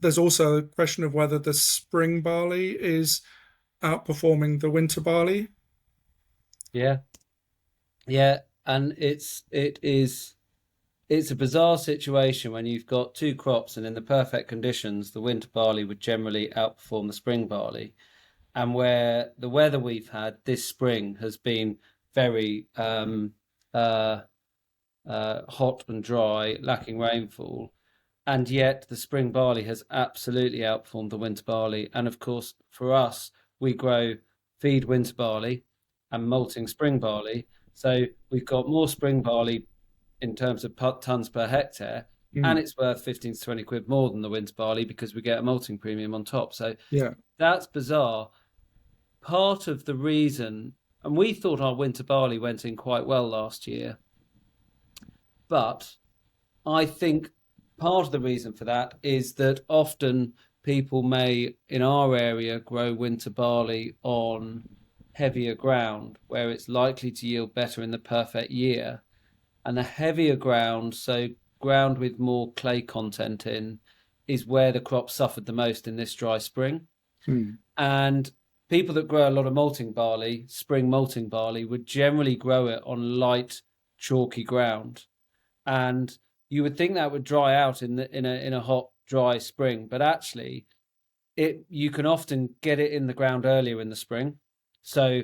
there's also a question of whether the spring barley is outperforming the winter barley. Yeah, yeah, and it's a bizarre situation when you've got two crops, and in the perfect conditions, the winter barley would generally outperform the spring barley. And where the weather we've had this spring has been very uh, hot and dry, lacking rainfall, and yet the spring barley has absolutely outperformed the winter barley. And of course, for us, we grow feed winter barley and malting spring barley. So we've got more spring barley in terms of tons per hectare, and Mm, it's worth 15 to 20 quid more than the winter barley because we get a malting premium on top. So yeah. that's bizarre. Part of the reason, and we thought our winter barley went in quite well last year, but I think part of the reason for that is that often people may, in our area, grow winter barley on heavier ground where it's likely to yield better in the perfect year. And the heavier ground, so ground with more clay content in, is where the crop suffered the most in this dry spring. Mm, And people that grow a lot of malting barley, spring malting barley, would generally grow it on light, chalky ground. And you would think that would dry out in a hot, dry spring, but actually it you can often get it in the ground earlier in the spring. So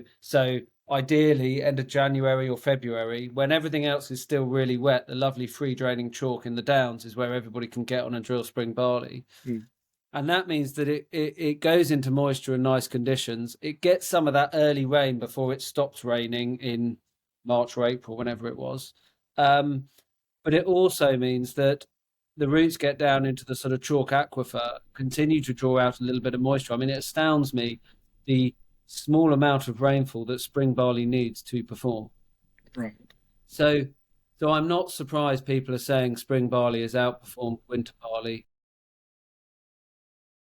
ideally end of January or February, when everything else is still really wet, the lovely free draining chalk in the downs is where everybody can get on and drill spring barley. mm, And that means that it goes into moisture and nice conditions. It gets some of that early rain before it stops raining in March or April, whenever it was. Um, but it also means that the roots get down into the sort of chalk aquifer, continue to draw out a little bit of moisture. I mean, it astounds me the small amount of rainfall that spring barley needs to perform. right. So, so I'm not surprised people are saying spring barley has outperformed winter barley.